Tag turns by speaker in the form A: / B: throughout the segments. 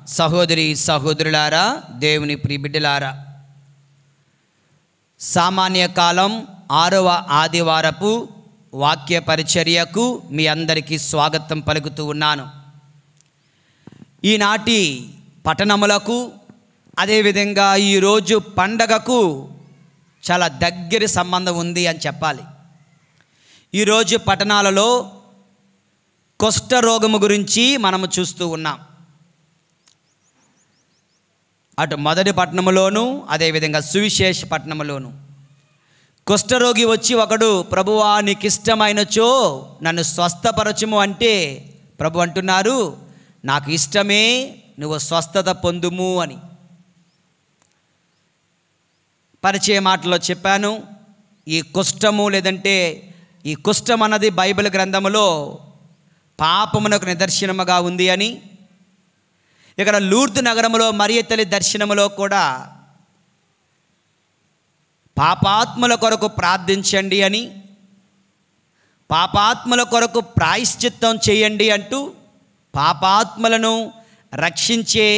A: సహోదరి సహోదరులారా, దేవుని ప్రియబిడ్డలారా, సామాన్య కాలం 6వ ఆదివారపు వాక్య పరిచర్యకు మీ అందరికీ స్వాగతం పలుకుతూ ఉన్నాను. ఈనాటి పట్టణములకు అదేవిధంగా ఈరోజు పండగకు చాలా దగ్గర సంబంధం ఉంది అని చెప్పాలి. ఈరోజు పట్టణాలలో కుష్ఠరోగము గురించి మనము చూస్తూ ఉన్నాం. అటు మొదటి పట్టణములోను అదేవిధంగా సువిశేష పట్టణములోను కుష్ఠరోగి వచ్చి ఒకడు, ప్రభువా నీకు ఇష్టమైనచో నన్ను స్వస్థపరచుము అంటే ప్రభు అంటున్నారు, నాకు ఇష్టమే, నువ్వు స్వస్థత పొందుము అని. పరిచయ మాటలో చెప్పాను. ఈ కుష్ఠము లేదంటే ఈ కుష్ఠం అన్నది బైబిల్ గ్రంథములో పాపమునకు నిదర్శనముగా ఉంది అని, ఇక్కడ లూర్దు నగరములో మరియ తల్లి దర్శనములో కూడా పాపాత్ముల కొరకు ప్రార్థించండి అని, పాపాత్ముల కొరకు ప్రాయశ్చిత్తం చేయండి అంటూ పాపాత్ములను రక్షించే,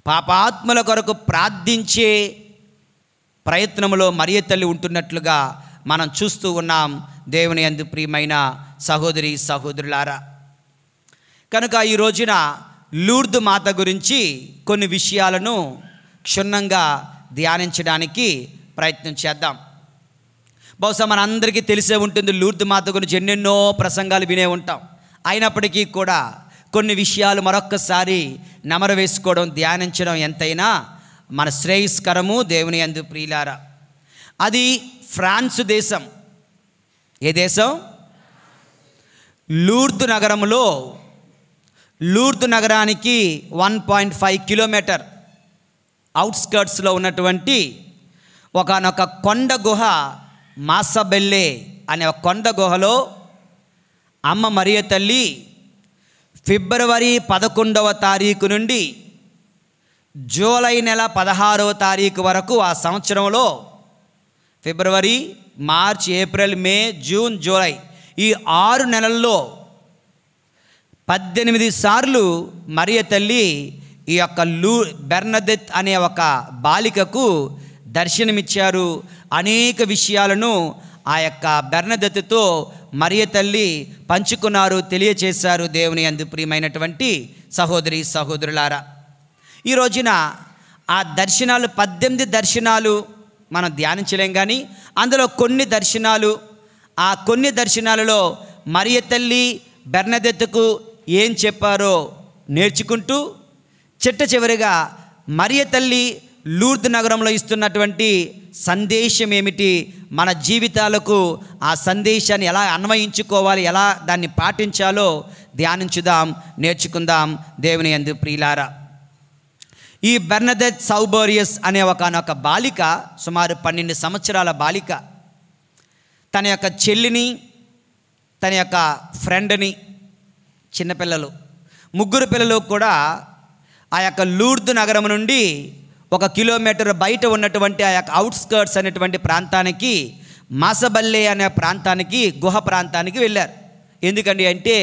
A: పాపాత్ముల కొరకు ప్రార్థించే ప్రయత్నములో మరియ తల్లి ఉంటున్నట్లుగా మనం చూస్తూ ఉన్నాం. దేవుని యందు ప్రియమైన సహోదరి సహోదరులారా, కనుక ఈ రోజున లూర్దు మాత గురించి కొన్ని విషయాలను క్షుణ్ణంగా ధ్యానించడానికి ప్రయత్నం చేద్దాం. బహుశా మనందరికీ తెలిసే ఉంటుంది, లూర్దు మాత గురించి ఎన్నెన్నో ప్రసంగాలు వినే ఉంటాం. అయినప్పటికీ కూడా కొన్ని విషయాలు మరొక్కసారి నెమరు వేసుకోవడం, ధ్యానించడం ఎంతైనా మన శ్రేయస్కరము. దేవుని యందు ప్రియులారా, అది ఫ్రాన్స్ దేశం. ఏ దేశం? లూర్దు నగరంలో, లూర్దు నగరానికి 1.5 కిలోమీటర్ అవుట్స్కర్ట్స్లో ఉన్నటువంటి ఒకనొక కొండ గుహ, మాసబెల్లే అనే ఒక కొండ గుహలో అమ్మ మరియ తల్లి ఫిబ్రవరి 11వ తారీఖు నుండి జూలై నెల 16వ తారీఖు వరకు, ఆ సంవత్సరంలో ఫిబ్రవరి, మార్చ్, ఏప్రిల్, మే, జూన్, జూలై ఈ 6 నెలల్లో 18 సార్లు మరియ తల్లి ఈ యొక్క బెర్నదెత్ అనే ఒక బాలికకు దర్శనమిచ్చారు. అనేక విషయాలను ఆ యొక్క బెర్నదెత్తుతో మరియ తల్లి పంచుకున్నారు, తెలియచేశారు. దేవుని యందు ప్రియమైనటువంటి సహోదరి సహోదరులారా, ఈ రోజున ఆ దర్శనాలు 18 దర్శనాలు మనం ధ్యానించలేం, కానీ అందులో కొన్ని దర్శనాలు, ఆ కొన్ని దర్శనాలలో మరియ తల్లి బెర్నదెత్తుకు ఏం చెప్పారో నేర్చుకుంటూ, చిట్ట చివరిగా మరియ తల్లి లూర్దు నగరంలో ఇస్తున్నటువంటి సందేశం ఏమిటి, మన జీవితాలకు ఆ సందేశాన్ని ఎలా అన్వయించుకోవాలి, ఎలా దాన్ని పాటించాలో ధ్యానించుదాం, నేర్చుకుందాం. దేవుని యందు ప్రియులారా, ఈ బెర్నదెత్ సౌబోరియస్ అనే ఒకనొక బాలిక, సుమారు 12 సంవత్సరాల బాలిక, తన యొక్క చెల్లిని, తన యొక్క ఫ్రెండ్ని, చిన్నపిల్లలు 3 పిల్లలు కూడా ఆ యొక్క లూర్దు నగరం నుండి 1 కిలోమీటర్ బయట ఉన్నటువంటి ఆ యొక్క అవుట్స్కర్ట్స్ అనేటువంటి ప్రాంతానికి, మాసబల్లే అనే ప్రాంతానికి, గుహ ప్రాంతానికి వెళ్ళారు. ఎందుకండి అంటే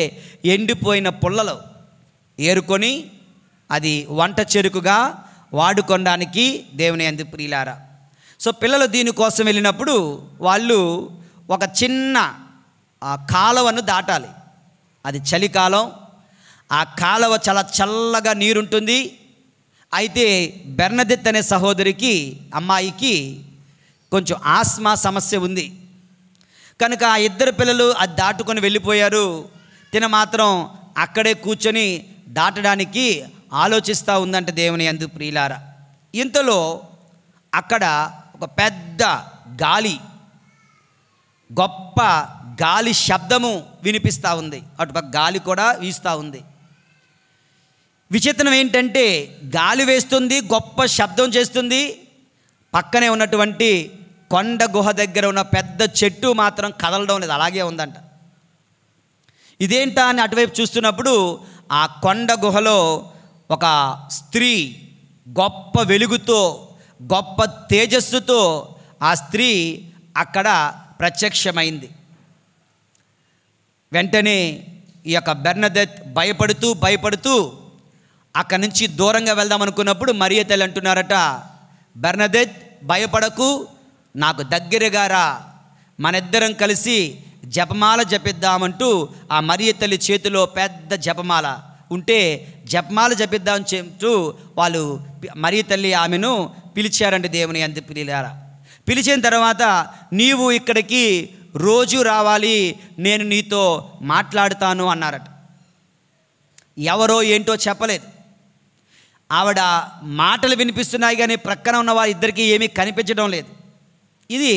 A: ఎండిపోయిన పుల్లలు ఏరుకొని అది వంట చెరుకుగా వాడుకోవడానికి. దేవుని యందు ప్రియులారా, సో పిల్లలు దీనికోసం వెళ్ళినప్పుడు వాళ్ళు ఒక చిన్న కాలువను దాటాలి. అది చలికాలం, ఆ కాలువ చాలా చల్లగా నీరుంటుంది. అయితే బెర్నదెత్ అనే సహోదరికి, అమ్మాయికి కొంచెం ఆస్మా సమస్య ఉంది కనుక ఆ 2 పిల్లలు అది దాటుకొని వెళ్ళిపోయారు. తిన మాత్రం అక్కడే కూర్చొని దాటడానికి ఆలోచిస్తూ ఉందంట. దేవుని యందు ప్రియులారా, ఇంతలో అక్కడ ఒక పెద్ద గాలి, గొప్ప గాలి శబ్దము వినిపిస్తూ ఉంది. అటుపక్క గాలి కూడా వీస్తూ ఉంది. విచిత్రం ఏంటంటే గాలి వేస్తుంది, గొప్ప శబ్దం చేస్తుంది, పక్కనే ఉన్నటువంటి కొండ గుహ దగ్గర ఉన్న పెద్ద చెట్టు మాత్రం కదలడం లేదు, అలాగే ఉందంట. ఇదేంటా అని అటువైపు చూస్తున్నప్పుడు ఆ కొండ గుహలో ఒక స్త్రీ గొప్ప వెలుగుతో, గొప్ప తేజస్సుతో ఆ స్త్రీ అక్కడ ప్రత్యక్షమైంది. వెంటనే ఈ యొక్క బెర్నదెత్ భయపడుతూ అక్కడి నుంచి దూరంగా వెళ్దాం అనుకున్నప్పుడు మరియ తల్లి అంటున్నారట, బెర్నదెత్ భయపడకు, నాకు దగ్గరగా రా, మనిద్దరం కలిసి జపమాల జపిద్దామంటూ ఆ మరియ తల్లి చేతిలో పెద్ద జపమాల ఉంటే జపమాల జపిద్దామని చెప్తూ వాళ్ళు మరియ తల్లి ఆమెను పిలిచారండి దేవుని అందు పిలిచారా. పిలిచిన తర్వాత నీవు ఇక్కడికి రోజు రావాలి, నేను నీతో మాట్లాడుతాను అన్నారట. ఎవరో ఏంటో చెప్పలేదు. ఆవిడ మాటలు వినిపిస్తున్నాయి కానీ ప్రక్కన ఉన్న వారిద్దరికీ ఏమీ కనిపించడం లేదు. ఇది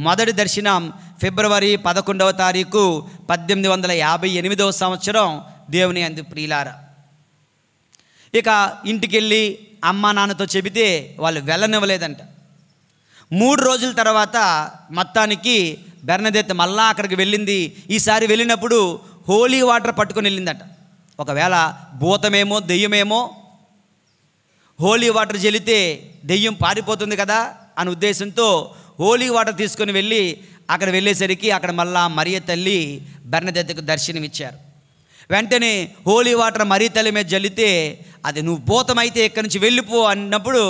A: మొదటి దర్శనం ఫిబ్రవరి 11వ తారీఖు 1858వ సంవత్సరం దేవుని అందు ప్రియులారా. ఇక ఇంటికెళ్ళి అమ్మా నాన్నతో చెబితే వాళ్ళు వెళ్ళనివ్వలేదంట. 3 రోజుల తర్వాత మొత్తానికి బెర్నదెత్ మళ్ళా అక్కడికి వెళ్ళింది. ఈసారి వెళ్ళినప్పుడు హోలీ వాటర్ పట్టుకొని వెళ్ళిందట. ఒకవేళ భూతమేమో దెయ్యమేమో, హోలీ వాటర్ చెల్లితే దెయ్యం పారిపోతుంది కదా అనే ఉద్దేశంతో హోలీ వాటర్ తీసుకొని వెళ్ళి అక్కడ వెళ్ళేసరికి అక్కడ మళ్ళా మరియ తల్లి బెర్నదెత్తుకు దర్శనమిచ్చారు. వెంటనే హోలీ వాటర్ మరియ తల్లి మీద జల్లితే అది నువ్వు భూతమైతే ఇక్కడి నుంచి వెళ్ళిపో అన్నప్పుడు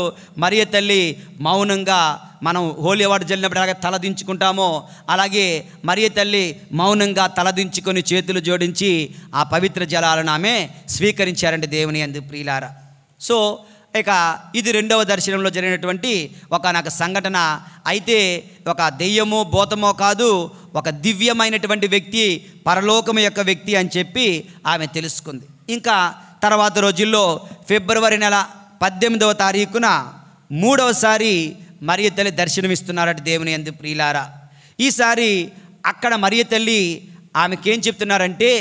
A: మరియ తల్లి మౌనంగా, మనం హోలీ వాటర్ జల్లినప్పుడు అలాగే తలదించుకుంటామో అలాగే మరియ తల్లి మౌనంగా తలదించుకొని చేతులు జోడించి ఆ పవిత్ర జలాలను ఆమె స్వీకరించారండి దేవుని యందు ప్రియులారా. సో ఇక ఇది 2వ దర్శనంలో జరిగినటువంటి ఒకనొక సంఘటన. అయితే ఒక దెయ్యమో భూతమో కాదు, ఒక దివ్యమైనటువంటి వ్యక్తి, పరలోకము యొక్క వ్యక్తి అని చెప్పి ఆమె తెలుసుకుంది. ఇంకా తర్వాత రోజుల్లో ఫిబ్రవరి నెల 18వ తారీఖున 3వసారి మరియ తల్లి దర్శనమిస్తున్నారట దేవుని యందు ప్రియులారా. ఈసారి అక్కడ మరియ తల్లి ఆమెకేం చెప్తున్నారంటే,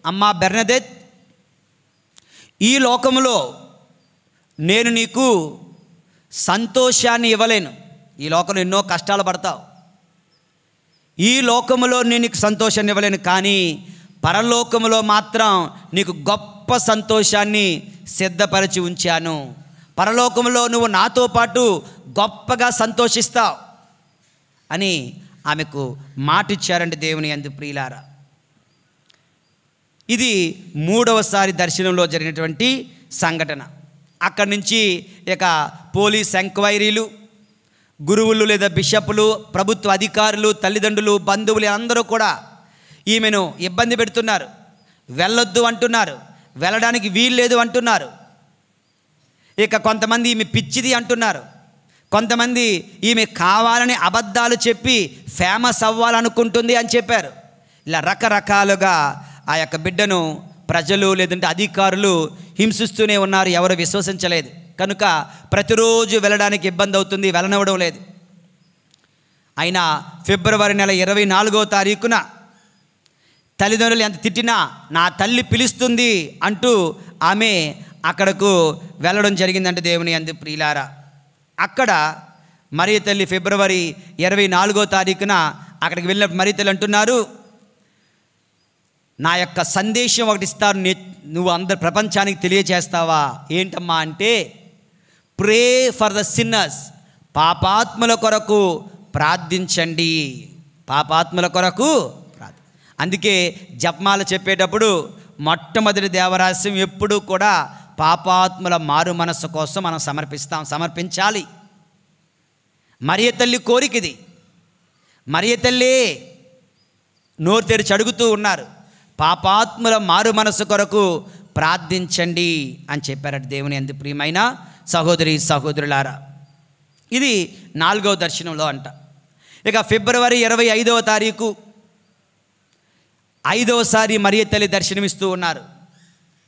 A: అమ్మా బెర్నదెత్, ఈ లోకములో నేను నీకు సంతోషాన్ని ఇవ్వలేను. ఈ లోకంలో ఎన్నో కష్టాలు పడతావు, ఈ లోకములో నేను నీకు సంతోషాన్ని ఇవ్వలేను, కానీ పరలోకములో మాత్రం నీకు గొప్ప సంతోషాన్ని సిద్ధపరిచి ఉంచాను. పరలోకములో నువ్వు నాతో పాటు గొప్పగా సంతోషిస్తావు అని ఆమెకు మాటిచ్చారండి దేవుని యందు ప్రియులారా. ఇది 3వసారి దర్శనంలో జరిగినటువంటి సంఘటన. అక్కడి నుంచి ఇక పోలీస్ ఎంక్వైరీలు, గురువులు లేదా బిషపులు, ప్రభుత్వ అధికారులు, తల్లిదండ్రులు, బంధువులు అందరూ కూడా ఈమెను ఇబ్బంది పెడుతున్నారు. వెళ్ళొద్దు అంటున్నారు, వెళ్ళడానికి వీల్లేదు అంటున్నారు. ఇక కొంతమంది ఈమె పిచ్చిది అంటున్నారు, కొంతమంది ఈమె కావాలని అబద్ధాలు చెప్పి ఫేమస్ అవ్వాలనుకుంటుంది అని చెప్పారు. ఇలా రకరకాలుగా ఆ యొక్క బిడ్డను ప్రజలు లేదంటే అధికారులు హింసిస్తూనే ఉన్నారు. ఎవరు విశ్వసించలేదు కనుక ప్రతిరోజు వెళ్ళడానికి ఇబ్బంది అవుతుంది, వెళ్ళనివ్వడం లేదు. అయినా ఫిబ్రవరి నెల 24వ తారీఖున తల్లిదండ్రులు ఎంత తిట్టినా నా తల్లి పిలుస్తుంది అంటూ ఆమె అక్కడకు వెళ్ళడం జరిగిందంటే దేవుని యందు ప్రియులారా. అక్కడ మరియ తల్లి ఫిబ్రవరి 24వ తారీఖున అక్కడికి వెళ్ళినప్పుడు మరియ తల్లి అంటున్నారు, నా యొక్క సందేశం ఒకటి ఇస్తారు, నువ్వు అందరు ప్రపంచానికి తెలియజేస్తావా? ఏంటమ్మా అంటే, ప్రే ఫర్ ద సిన్నర్స్, పాపాత్ముల కొరకు ప్రార్థించండి, పాపాత్ముల కొరకు అందుకే జపమాల చెప్పేటప్పుడు మొట్టమొదటి దేవరహస్యం ఎప్పుడూ కూడా పాపాత్ముల మారు మనస్సు కోసం మనం సమర్పించాలి. మరియ తల్లి కోరికది. మరియ తల్లి నోరు తెరిచి అడుగుతూ ఉన్నారు, పాపాత్ముల మారు మనసు కొరకు ప్రార్థించండి అని చెప్పారట దేవుని యందు ప్రియమైన సహోదరి సహోదరులారా. ఇది 4వ దర్శనంలో అంట. ఇక ఫిబ్రవరి 25వ తారీఖు 5వసారి మరియ తల్లి దర్శనమిస్తూ ఉన్నారు.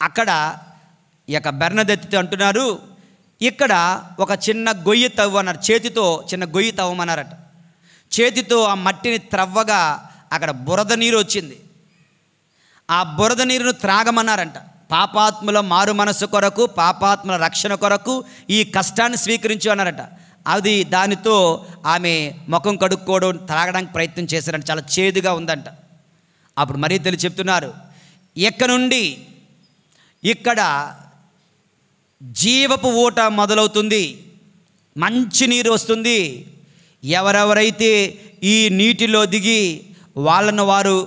A: అక్కడ ఈ యొక్క బెర్నదెత్తుతో అంటున్నారు, ఇక్కడ ఒక చిన్న గొయ్యి తవ్వన్నారు, చేతితో చిన్న గొయ్యి తవ్వమన్నారట. చేతితో ఆ మట్టిని త్రవ్వగా అక్కడ బురద నీరు వచ్చింది. ఆ బురద నీరును త్రాగమన్నారంట. పాపాత్ముల మారు మనసు కొరకు, పాపాత్ముల రక్షణ కొరకు ఈ కష్టాన్ని స్వీకరించు అన్నారట. అది దానితో ఆమె ముఖం కడుక్కోవడం, త్రాగడానికి ప్రయత్నం చేశారంట. చాలా చేదుగా ఉందంట. అప్పుడు మరియ తల్లి చెప్తున్నారు, ఎక్కడి నుండి ఇక్కడ జీవపు ఊట మొదలవుతుంది, మంచి నీరు వస్తుంది. ఎవరెవరైతే ఈ నీటిలో దిగి వాళ్ళను వారు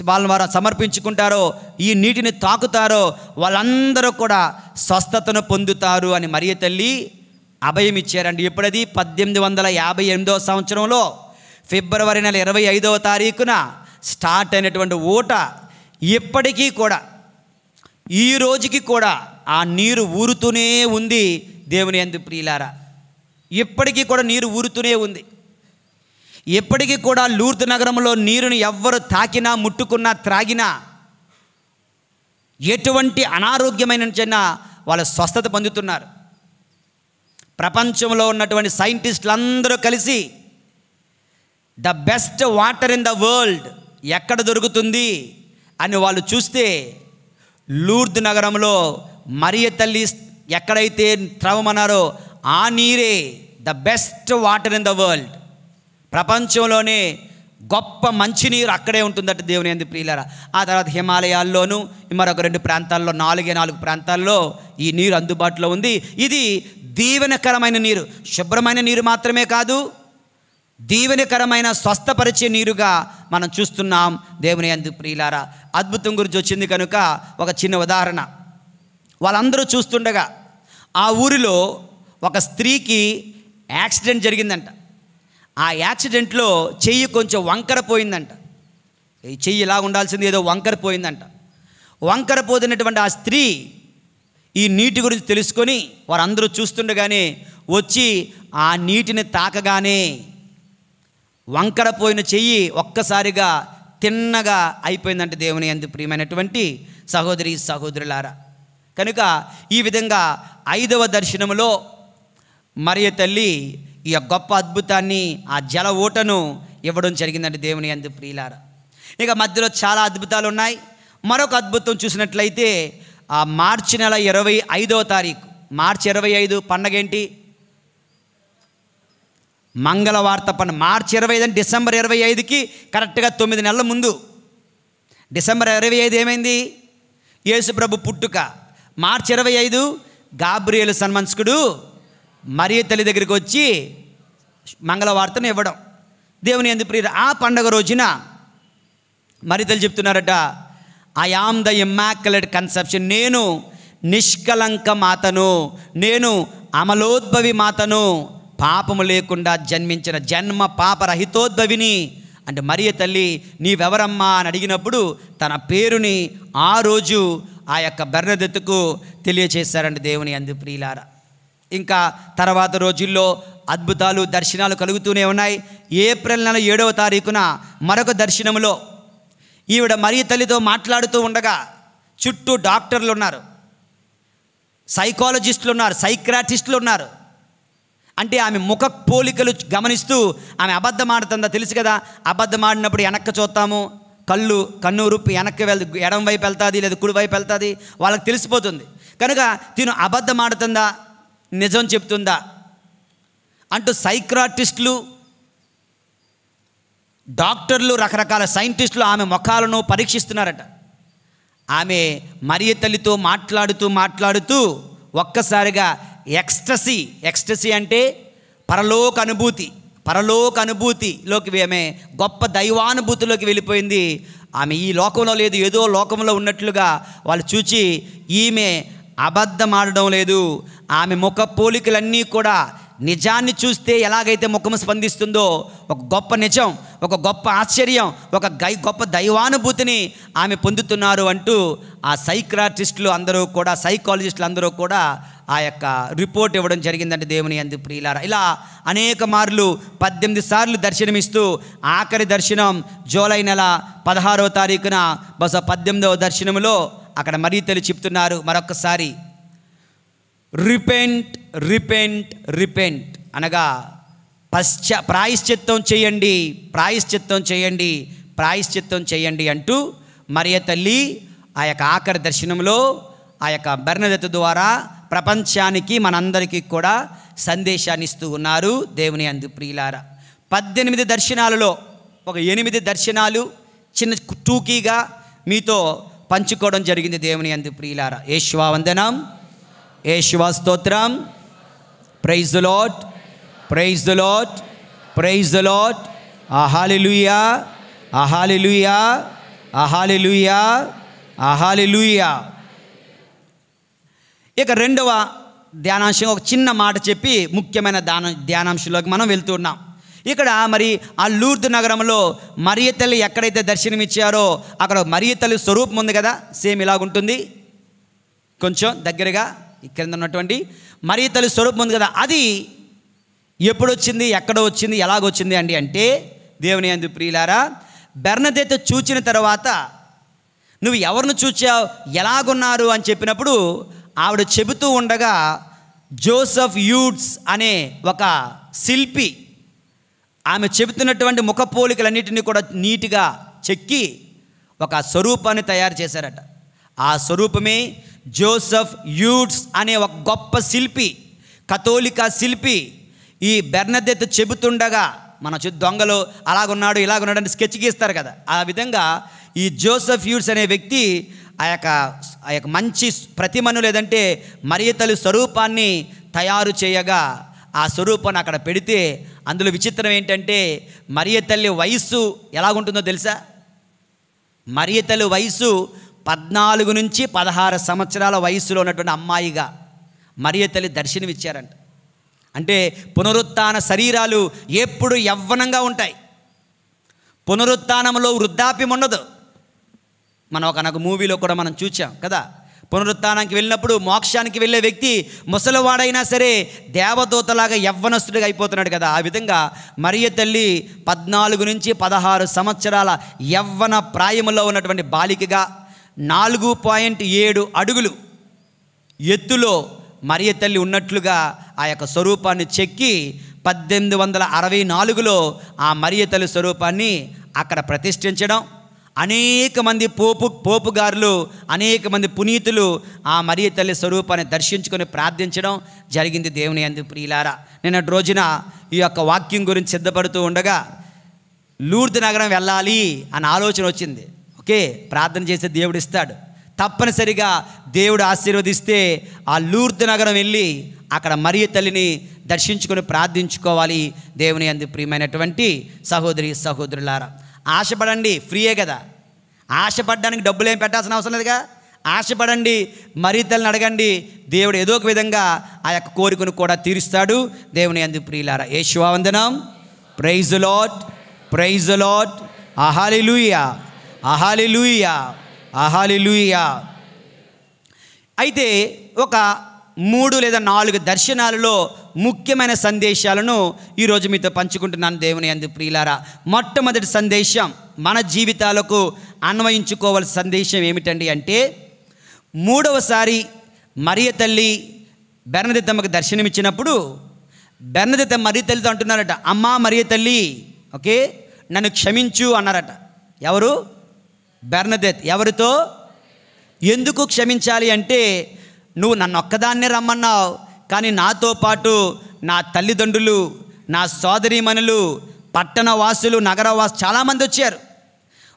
A: వాళ్ళ వారు సమర్పించుకుంటారో, ఈ నీటిని తాకుతారో వాళ్ళందరూ కూడా స్వస్థతను పొందుతారు అని మరియ తల్లి అభయం ఇచ్చారండి. ఎప్పుడది 1858 సంవత్సరంలో ఫిబ్రవరి నెల 25వ తారీఖున స్టార్ట్ అయినటువంటి ఊట ఇప్పటికీ కూడా, ఈ రోజుకి కూడా ఆ నీరు ఊరుతూనే ఉంది. దేవుని యందు ప్రియులారా, ఇప్పటికీ కూడా నీరు ఊరుతూనే ఉంది. ఎప్పటికీ కూడా లూర్దు నగరంలో నీరుని ఎవ్వరు తాకినా, ముట్టుకున్నా, త్రాగినా ఎటువంటి అనారోగ్యమైన చిన్న వాళ్ళ స్వస్థత పొందుతున్నారు. ప్రపంచంలో ఉన్నటువంటి సైంటిస్టులు అందరూ కలిసి the best water in the world ఎక్కడ దొరుకుతుంది అని వాళ్ళు చూస్తే, లూర్దు నగరంలో మరియ తల్లి ఎక్కడైతే త్రవమన్నారో ఆ నీరే the best water in the world. ప్రపంచంలోనే గొప్ప మంచినీరు అక్కడే ఉంటుందట దేవుని యందు ప్రియులారా. ఆ తర్వాత హిమాలయాల్లోనూ మరొక 2 ప్రాంతాల్లో, 4 ప్రాంతాల్లో ఈ నీరు అందుబాటులో ఉంది. ఇది దీవెనకరమైన నీరు, శుభ్రమైన నీరు మాత్రమే కాదు, దీవెనకరమైన స్వస్థపరిచే నీరుగా మనం చూస్తున్నాం దేవుని యందు ప్రియులారా. అద్భుతం గురించి వచ్చింది కనుక ఒక చిన్న ఉదాహరణ. వాళ్ళందరూ చూస్తుండగా ఆ ఊరిలో ఒక స్త్రీకి యాక్సిడెంట్ జరిగిందంట. ఆ యాక్సిడెంట్లో చెయ్యి కొంచెం వంకర పోయిందంట. ఈ చెయ్యి ఇలా ఉండాల్సింది ఏదో వంకర పోయిందంట. వంకర పోతున్నటువంటి ఆ స్త్రీ ఈ నీటి గురించి తెలుసుకొని వారందరూ చూస్తుండగానే వచ్చి ఆ నీటిని తాకగానే వంకర పోయిన చెయ్యి ఒక్కసారిగా తిన్నగా అయిపోయిందంటే దేవుని యందు ప్రియమైనటువంటి సహోదరి సహోదరులారా. కనుక ఈ విధంగా 5వ దర్శనములో మరియ తల్లి ఈ గొప్ప అద్భుతాన్ని, ఆ జల ఊటను ఇవ్వడం జరిగిందంటే దేవుని యందు ప్రియులారా. ఇక మధ్యలో చాలా అద్భుతాలు ఉన్నాయి. మరొక అద్భుతం చూసినట్లయితే ఆ మార్చి నెల 25వ తారీఖు, మార్చి 25 పండగ ఏంటి? మంగళవార్త పండుగ. మార్చి 25 అంటే డిసెంబర్ 25కి కరెక్ట్గా 9 నెలల ముందు. డిసెంబర్ 25 ఏమైంది? యేసుప్రభు పుట్టుక. మార్చి 25 గాబ్రియేలు సన్మంస్కుడు మరియ తల్లి దగ్గరికి వచ్చి మంగళవార్తను ఇవ్వడం. దేవుని యందు ప్రియులారా, ఆ పండగ రోజున మరియ తల్లి చెప్తున్నారట, I am the immaculate conception, నేను నిష్కలంక మాతను, నేను అమలోద్భవి మాతను, పాపము లేకుండా జన్మించిన జన్మ పాపరహితోద్భవిని. అంటే మరియ తల్లి నీవెవరమ్మా అని అడిగినప్పుడు తన పేరుని ఆ రోజు ఆ యొక్క బెర్నదెత్తుకు తెలియచేశారండి దేవుని యందు ప్రియులారా. ఇంకా తర్వాత రోజుల్లో అద్భుతాలు, దర్శనాలు కలుగుతూనే ఉన్నాయి. ఏప్రిల్ నెల 7వ తారీఖున మరొక దర్శనంలో ఈవిడ మరియ తల్లితో మాట్లాడుతూ ఉండగా చుట్టూ డాక్టర్లు ఉన్నారు, సైకాలజిస్టులు ఉన్నారు, సైక్రాటిస్టులు ఉన్నారు. అంటే ఆమె ముఖ పోలికలు గమనిస్తూ ఆమె అబద్ధం ఆడుతుందా తెలుసు కదా. అబద్ధం ఆడినప్పుడు వెనక్కి చూస్తాము, కన్ను రుప్పి వెనక్కి ఎడం వైపు వెళ్తుంది లేదా కుడి వైపు వెళ్తుంది, వాళ్ళకి తెలిసిపోతుంది. కనుక తిను అబద్ధం ఆడుతుందా నిజం చెప్తుందా అంటూ సైక్రాటిస్టులు, డాక్టర్లు, రకరకాల సైంటిస్టులు ఆమె ముఖాలను పరీక్షిస్తున్నారట. ఆమె మరియ తల్లితో మాట్లాడుతూ ఒక్కసారిగా ఎక్స్టసీ అంటే పరలోక అనుభూతిలోకి ఆమె గొప్ప దైవానుభూతిలోకి వెళ్ళిపోయింది. ఆమె ఈ లోకంలో లేదు, ఏదో లోకంలో ఉన్నట్లుగా వాళ్ళు చూచి ఈమె అబద్ధం ఆడడం లేదు. ఆమె ముఖ పోలికలన్నీ కూడా నిజాన్ని చూస్తే ఎలాగైతే ముఖము స్పందిస్తుందో ఒక గొప్ప నిజం, ఒక గొప్ప ఆశ్చర్యం, ఒక గొప్ప దైవానుభూతిని ఆమె పొందుతున్నారు అంటూ ఆ సైక్రాటిస్టులు అందరూ కూడా, సైకాలజిస్టులు అందరూ కూడా ఆ యొక్క రిపోర్ట్ ఇవ్వడం జరిగిందంటే దేవుని యందు ప్రియులారా. ఇలా అనేక మార్లు 18 సార్లు దర్శనమిస్తూ ఆఖరి దర్శనం జూలై నెల 16వ తారీఖున బహుశా 18వ దర్శనంలో అక్కడ మరియ తల్లి చెప్తున్నారు మరొకసారి, రిపెంట్ అనగా ప్రాయశ్చిత్తం చేయండి అంటూ మరియ తల్లి ఆ యొక్క ఆఖరి దర్శనంలో ఆ యొక్క బెర్నదెత్తు ద్వారా ప్రపంచానికి మనందరికీ కూడా సందేశాన్ని ఇస్తూ ఉన్నారు దేవుని యందు ప్రియులారా. 18 దర్శనాలలో ఒక 8 దర్శనాలు చిన్న టూకీగా మీతో పంచుకోవడం జరిగింది దేవుని యందు ప్రియులారా. యేషువా వందనం, యేషువా స్తోత్రం. Praise the Lord, hallelujah, hallelujah, hallelujah, హల్లెలూయా. ఇక రెండవ ధ్యానాంశం ఒక చిన్న మాట చెప్పి ముఖ్యమైన ధ్యానాంశంలోకి మనం వెళ్తున్నాం. ఇక్కడ మరి ఆ లూర్దు నగరంలో మరియ తల్లి ఎక్కడైతే దర్శనమిచ్చారో అక్కడ మరియ తల్లి స్వరూపం ఉంది కదా, సేమ్ ఇలాగుంటుంది. కొంచెం దగ్గరగా ఇక్కడ ఉన్నటువంటి మరియ తల్లి స్వరూపం ఉంది కదా, అది ఎప్పుడు వచ్చింది, ఎక్కడ వచ్చింది, ఎలాగొచ్చింది అండి అంటే, దేవుని యందు ప్రియులారా, బెర్నదేతు చూచిన తర్వాత నువ్వు ఎవరిని చూచావు, ఎలాగున్నారు అని చెప్పినప్పుడు ఆవిడ చెబుతూ ఉండగా జోసెఫ్ యూట్స్ అనే ఒక శిల్పి ఆమె చెబుతున్నటువంటి ముఖ పోలికలన్నిటినీ కూడా నీట్గా చెక్కి ఒక స్వరూపాన్ని తయారు చేశారట. ఆ స్వరూపమే జోసెఫ్ యూట్స్ అనే ఒక గొప్ప శిల్పి, కథోలిక శిల్పి. ఈ బెర్నదేతు చెబుతుండగా మన దొంగలు అలాగున్నాడు ఇలాగున్నాడు అంటే స్కెచ్ గీస్తారు కదా, ఆ విధంగా ఈ జోసెఫ్ యూట్స్ అనే వ్యక్తి ఆ యొక్క మంచి ప్రతిమను లేదంటే మరియ తల్లి స్వరూపాన్ని తయారు చేయగా ఆ స్వరూపాన్ని అక్కడ పెడితే అందులో విచిత్రం ఏంటంటే మరియ తల్లి వయస్సు ఎలాగుంటుందో తెలుసా? మరియ తల్లి వయస్సు 14 నుంచి 16 సంవత్సరాల వయస్సులో ఉన్నటువంటి అమ్మాయిగా మరియ తల్లి దర్శనమిచ్చారంట. అంటే పునరుత్థాన శరీరాలు ఎప్పుడు యవ్వనంగా ఉంటాయి. పునరుత్థానంలో వృద్ధాప్యం ఉండదు. మనం ఒక మూవీలో కూడా మనం చూసాం కదా, పునరుత్థానానికి వెళ్ళినప్పుడు మోక్షానికి వెళ్ళే వ్యక్తి ముసలివాడైనా సరే దేవదూతలాగా యవ్వనస్తుడిగా అయిపోతున్నాడు కదా. ఆ విధంగా మరియ తల్లి 14 నుంచి 16 సంవత్సరాల యవ్వన ప్రాయములో ఉన్నటువంటి బాలికగా 4.7 అడుగులు ఎత్తులో మరియ తల్లి ఉన్నట్లుగా ఆ యొక్క స్వరూపాన్ని చెక్కి 1864లో ఆ మరియ తల్లి స్వరూపాన్ని అక్కడ ప్రతిష్ఠించడం, అనేక మంది పోపుగారులు అనేక మంది పునీతులు ఆ మరియ తల్లి స్వరూపాన్ని దర్శించుకొని ప్రార్థించడం జరిగింది. దేవుని యందు ప్రియులారా, నిన్నటి రోజున ఈ యొక్క వాక్యం గురించి సిద్ధపడుతూ ఉండగా లూర్దు నగరం వెళ్ళాలి అన్న ఆలోచన వచ్చింది. ఓకే, ప్రార్థన చేస్తే దేవుడు ఇస్తాడు. తప్పనిసరిగా దేవుడు ఆశీర్వదిస్తే ఆ లూర్దు నగరం వెళ్ళి అక్కడ మరియ తల్లిని దర్శించుకొని ప్రార్థించుకోవాలి. దేవుని యందు ప్రియమైనటువంటి సహోదరి సహోదరులారా, ఆశపడండి, ఫ్రీయే కదా, ఆశపడడానికి డబ్బులు ఏం పెట్టాల్సిన అవసరం లేదుగా. ఆశపడండి, మరియ తల్లిని అడగండి, దేవుడు ఏదో ఒక విధంగా ఆ యొక్క కోరికను కూడా తీరుస్తాడు. దేవుని యందు ప్రియులారా, యేషువా వందనం. Praise the Lord, praise the Lord, hallelujah, hallelujah, hallelujah. అయితే ఒక 3 లేదా 4 దర్శనాలలో ముఖ్యమైన సందేశాలను ఈరోజు మీతో పంచుకుంటున్నాను. దేవుని యందు ప్రియులారా, మొట్టమొదటి సందేశం మన జీవితాలకు అన్వయించుకోవాల్సిన సందేశం ఏమిటండి అంటే, 3వసారి మరియ తల్లి బెర్నదేత్తమ్మకు దర్శనమిచ్చినప్పుడు బెర్నదేత్త మరియ తల్లితో అంటున్నారట, అమ్మా మరియ తల్లి, ఓకే, నన్ను క్షమించు అన్నారట. ఎవరు? బెర్నదేత్. ఎవరితో? ఎందుకు క్షమించాలి అంటే, నువ్వు నన్ను ఒక్కదాన్నే రమ్మన్నావు, కానీ నాతో పాటు నా తల్లిదండ్రులు, నా సోదరీమణులు, పట్టణ వాసులు, నగరవాసు చాలామంది వచ్చారు.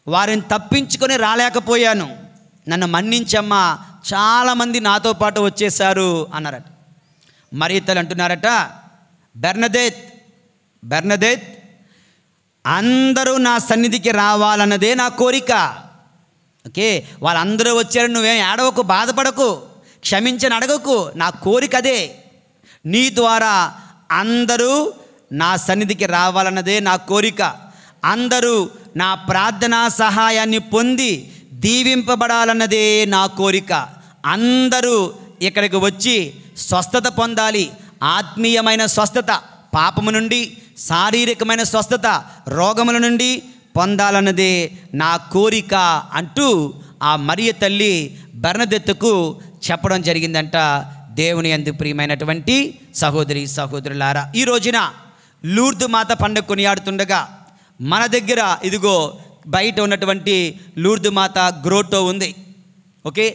A: వారిని తప్పించుకొని రాలేకపోయాను, నన్ను మన్నించమ్మా, చాలామంది నాతో పాటు వచ్చేసారు అన్నారట. మరియ తల్లి అంటున్నారట, బెర్నదేత్, అందరూ నా సన్నిధికి రావాలన్నదే నా కోరిక. ఓకే, వాళ్ళందరూ వచ్చారు, నువ్వేం ఏడవకు, బాధపడకు, క్షమించని అడగకు, నా కోరిక అదే. నీ ద్వారా అందరూ నా సన్నిధికి రావాలన్నదే నా కోరిక. అందరూ నా ప్రార్థనా సహాయాన్ని పొంది దీవింపబడాలన్నదే నా కోరిక. అందరూ ఇక్కడికి వచ్చి స్వస్థత పొందాలి, ఆత్మీయమైన స్వస్థత, పాపము నుండి శారీరకమైన స్వస్థత, రోగముల నుండి పొందాలన్నదే నా కోరిక అంటూ ఆ మరియ తల్లి బెర్నదేత్తుకు చెప్పడం జరిగిందంట. దేవుని యందు ప్రియమైనటువంటి సహోదరి సహోదరులారా, ఈ రోజున లూర్దు మాత పండుగ కొనియాడుతుండగా మన దగ్గర ఇదిగో బయట ఉన్నటువంటి లూర్దు మాత గ్రోటో ఉంది. ఓకే,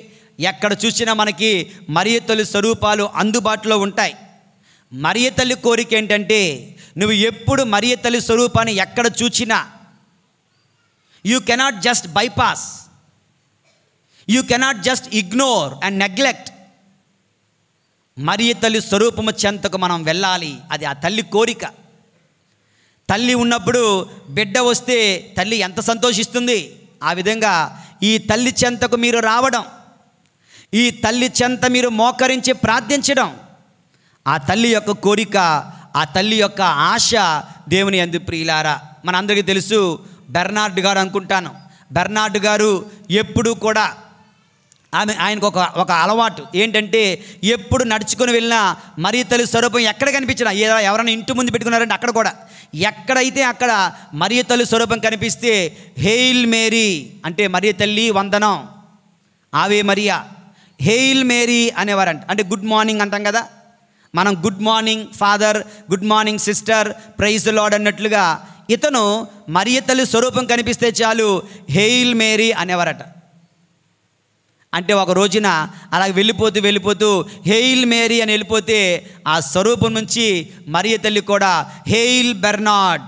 A: ఎక్కడ చూసినా మనకి మరియ తల్లి స్వరూపాలు అందుబాటులో ఉంటాయి. మరియ తల్లి కోరిక ఏంటంటే, నువ్వు ఎప్పుడు మరియ తల్లి స్వరూపాన్ని ఎక్కడ చూచినా you cannot just bypass, you cannot just ignore and neglect. Mariya తల్లి స్వరూపము చెంతకు మనం వెళ్ళాలి, అది ఆ తల్లి కోరిక. తల్లి ఉన్నప్పుడు బిడ్డ వస్తే తల్లి ఎంత సంతోషిస్తుంది. ఆ విధంగా ఈ తల్లి చెంతకు మీరు రావడం, ఈ తల్లి చెంత మీరు మోకరించి ప్రార్థించడం, ఆ తల్లి యొక్క కోరిక, ఆ తల్లి యొక్క ఆశ దేవుని యందు ప్రియులారా. మనందరికీ తెలుసు బెర్నార్డ్ గారు అనుకుంటాను. బెర్నార్డ్ గారు ఎప్పుడూ కూడా ఆయనకు ఒక అలవాటు ఏంటంటే, ఎప్పుడు నడుచుకొని వెళ్ళినా మరియ తల్లి స్వరూపం ఎక్కడ కనిపించినా, ఎవరైనా ఇంటి ముందు పెట్టుకున్నారంటే అక్కడ కూడా ఎక్కడైతే అక్కడ మరియ తల్లి స్వరూపం కనిపిస్తే హెయిల్ మేరీ అంటే మరియ తల్లి వందనం, ఆవే మరియా, హెయిల్ మేరీ అనేవారంట. అంటే గుడ్ మార్నింగ్ అంటాం కదా మనం, good morning Father, good morning Sister, praise the Lord అన్నట్లుగా ఇతను మరియ తల్లి స్వరూపం కనిపిస్తే చాలు హెయిల్ మేరీ అనేవారట. అంటే ఒక రోజున అలా వెళ్ళిపోతూ హెయిల్ మేరీ అని వెళ్ళిపోతే ఆ స్వరూపం నుంచి మరియ తల్లి కూడా హెయిల్ బెర్నార్డ్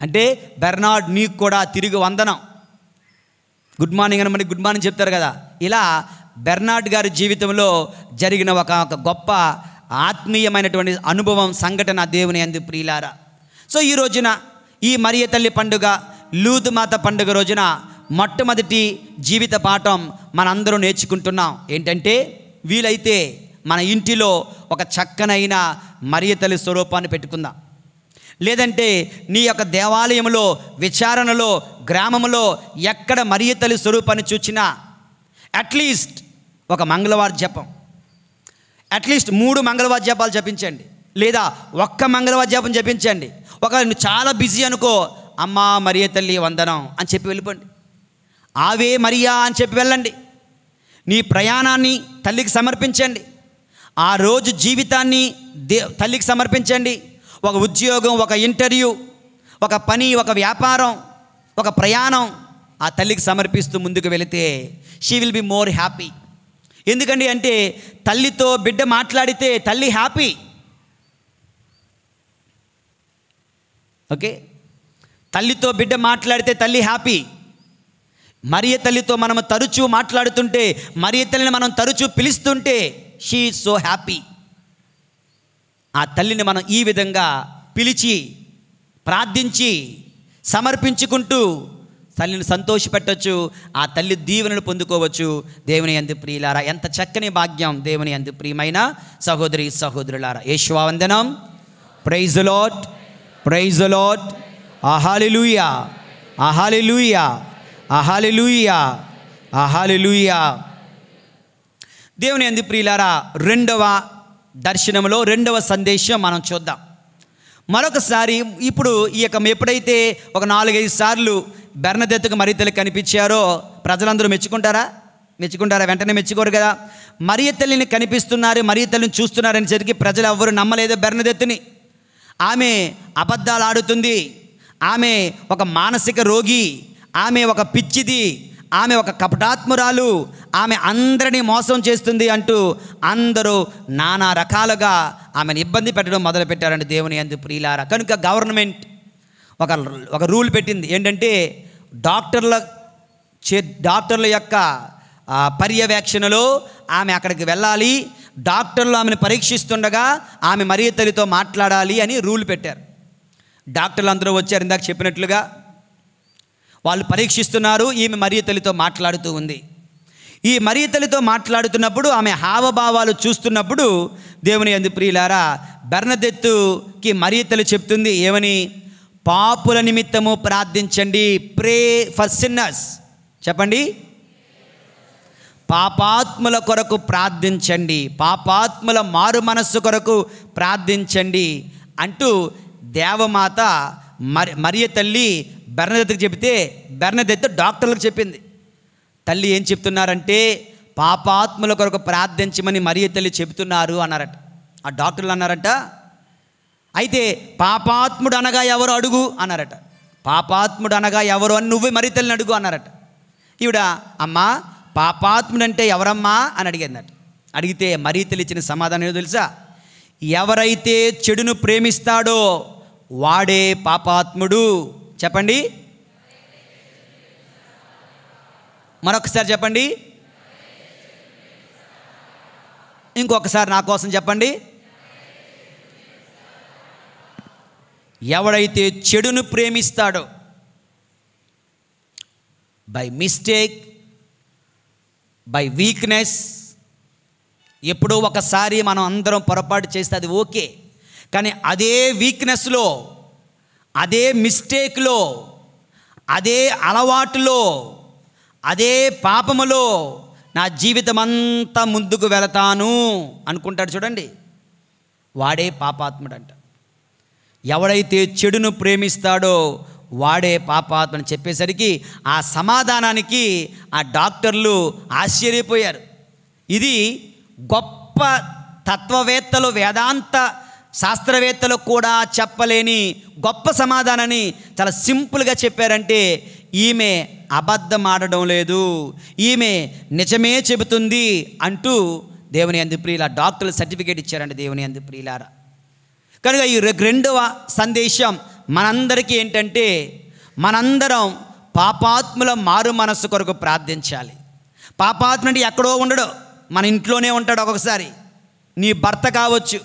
A: అంటే బెర్నార్డ్ నీకు కూడా తిరిగి వందనం, గుడ్ మార్నింగ్ అని మనకి గుడ్ మార్నింగ్ చెప్తారు కదా. ఇలా బెర్నార్డ్ గారి జీవితంలో జరిగిన ఒక గొప్ప ఆత్మీయమైనటువంటి అనుభవం, సంఘటన దేవుని యందు ప్రియులారా. సో ఈ రోజున ఈ మరియ తల్లి పండుగ, లూదు మాత పండుగ రోజున మొట్టమొదటి జీవిత పాఠం మనందరూ నేర్చుకుంటున్నాం. ఏంటంటే, వీలైతే మన ఇంటిలో ఒక చక్కనైన మరియ తల్లి స్వరూపాన్ని పెట్టుకుందాం. లేదంటే నీ యొక్క దేవాలయంలో, విచారణలో, గ్రామంలో ఎక్కడ మరియ తల్లి స్వరూపాన్ని చూచినా అట్లీస్ట్ ఒక మంగళవార జపం, అట్లీస్ట్ 3 మంగళవార జపాలు జపించండి, లేదా ఒక్క మంగళవార జపం జపించండి. ఒకవేళ నువ్వు చాలా బిజీ అనుకో, అమ్మా మరియ తల్లి వందనం అని చెప్పి వెళ్ళిపోండి, ఆవే మరియా అని చెప్పి వెళ్ళండి. నీ ప్రయాణాన్ని తల్లికి సమర్పించండి, ఆ రోజు జీవితాన్ని తల్లికి సమర్పించండి. ఒక ఉద్యోగం, ఒక ఇంటర్వ్యూ, ఒక పని, ఒక వ్యాపారం, ఒక ప్రయాణం ఆ తల్లికి సమర్పిస్తూ ముందుకు వెళితే she will be more happy. ఎందుకండి అంటే తల్లితో బిడ్డ మాట్లాడితే తల్లి హ్యాపీ. ఓకే, తల్లితో బిడ్డ మాట్లాడితే తల్లి హ్యాపీ. మరియ తల్లితో మనం తరచూ మాట్లాడుతుంటే, మరియ తల్లిని మనం తరచూ పిలుస్తుంటే షీ ఈజ్ సో హ్యాపీ. ఆ తల్లిని మనం ఈ విధంగా పిలిచి ప్రార్థించి సమర్పించుకుంటూ తల్లిని సంతోషపెట్టవచ్చు, ఆ తల్లి దీవెనలు పొందుకోవచ్చు. దేవుని యందు ప్రియులారా, ఎంత చక్కని భాగ్యం దేవుని యందు ప్రియమైన సహోదరి సహోదరులారా. యేషువా వందనం. Praise the Lord, praise the Lord. Hallelujah, hallelujah, hallelujah, hallelujah. దేవుని యందు ప్రియులారా, రెండవ దర్శనంలో రెండవ సందేశం మనం చూద్దాం. మరొకసారి ఇప్పుడు ఈ యొక్క ఎప్పుడైతే ఒక 4-5 సార్లు బెర్నదెత్తుకు మరియ తల్లి కనిపించారో ప్రజలందరూ మెచ్చుకుంటారా? వెంటనే మెచ్చుకోరు కదా. మరియ తల్లిని కనిపిస్తున్నారు, మరియ తల్లిని చూస్తున్నారని సరికి ప్రజలు ఎవ్వరు నమ్మలేదు బెర్నదెత్తుని. ఆమె అబద్ధాలు ఆడుతుంది, ఆమె ఒక మానసిక రోగి, ఆమె ఒక పిచ్చిది, ఆమె ఒక కపటాత్మురాలు, ఆమె అందరినీ మోసం చేస్తుంది అంటూ అందరూ నానా రకాలుగా ఆమెను ఇబ్బంది పెట్టడం మొదలుపెట్టారండి దేవుని యందు ప్రియులారా. కనుక గవర్నమెంట్ ఒక రూల్ పెట్టింది. ఏంటంటే డాక్టర్ల యొక్క పర్యవేక్షణలో ఆమె అక్కడికి వెళ్ళాలి, డాక్టర్లు ఆమెను పరీక్షిస్తుండగా ఆమె మరియ తల్లితో మాట్లాడాలి అని రూల్ పెట్టారు. డాక్టర్లు అందరూ వచ్చారు, ఇందాక చెప్పినట్లుగా వాళ్ళు పరీక్షిస్తున్నారు. ఈమె మరియ తల్లితో మాట్లాడుతూ ఉంది. ఈ మరియ తల్లితో మాట్లాడుతున్నప్పుడు ఆమె హావభావాలు చూస్తున్నప్పుడు దేవుని యందు ప్రియులారా, బెర్నదెత్తుకి మరియ తల్లి చెప్తుంది ఏమని? పాపుల నిమిత్తము ప్రార్థించండి. Pray for sinners. చెప్పండి, పాపాత్ముల కొరకు ప్రార్థించండి, పాపాత్ముల మారు మనస్సు కొరకు ప్రార్థించండి అంటూ దేవమాత మరియ తల్లి బెర్నదెత్తుకు చెబితే బెర్నదెత్తు డాక్టర్లకు చెప్పింది. తల్లి ఏం చెప్తున్నారంటే పాపాత్ముల కొరకు ప్రార్థించమని మరియ తల్లి చెబుతున్నారు అన్నారట. ఆ డాక్టర్లు అన్నారట, అయితే పాపాత్ముడు అనగా ఎవరు అడుగు అన్నారట. పాపాత్ముడు అనగా ఎవరు అని నువ్వే మరియ తల్లిని అడుగు అన్నారట. ఈవిడ, అమ్మా పాపాత్ముడు అంటే ఎవరమ్మా అని అడిగిందట. అడిగితే మరియ తల్లి ఇచ్చిన సమాధానం ఏదో తెలుసా? ఎవరైతే చెడును ప్రేమిస్తాడో వాడే పాపాత్ముడు. చెప్పండి, మరొకసారి చెప్పండి, ఇంకొకసారి నా కోసం చెప్పండి. ఎవడైతే చెడును ప్రేమిస్తాడో, బై మిస్టేక్, బై వీక్నెస్, ఎప్పుడో ఒకసారి మనం అందరం పొరపాటు చేస్తే అది ఓకే, కానీ అదే వీక్నెస్లో, అదే మిస్టేక్లో, అదే అలవాటులో, అదే పాపములో నా జీవితం అంతా ముందుకు వెళతాను అనుకుంటాడు చూడండి, వాడే పాపాత్ముడంట. ఎవడైతే చెడును ప్రేమిస్తాడో వాడే పాపాత్మ అని చెప్పేసరికి ఆ సమాధానానికి ఆ డాక్టర్లు ఆశ్చర్యపోయారు. ఇది గొప్ప తత్వవేత్తలు, వేదాంత శాస్త్రవేత్తలు కూడా చెప్పలేని గొప్ప సమాధానాన్ని చాలా సింపుల్గా చెప్పారంటే, ఈమె అబద్ధం ఆడడం లేదు, ఈమె నిజమే చెబుతుంది అంటూ దేవుని యందు ప్రియుల డాక్టర్లు సర్టిఫికేట్ ఇచ్చారండి దేవుని యందు ప్రియులారా. కనుక ఈ రెండవ సందేశం మనందరికీ ఏంటంటే, మనందరం పాపాత్ముల మారు మనస్సు కొరకు ప్రార్థించాలి. పాపాత్మ అంటే ఎక్కడో ఉండడు, మన ఇంట్లోనే ఉంటాడు. ఒక్కొక్కసారి నీ భర్త కావచ్చు,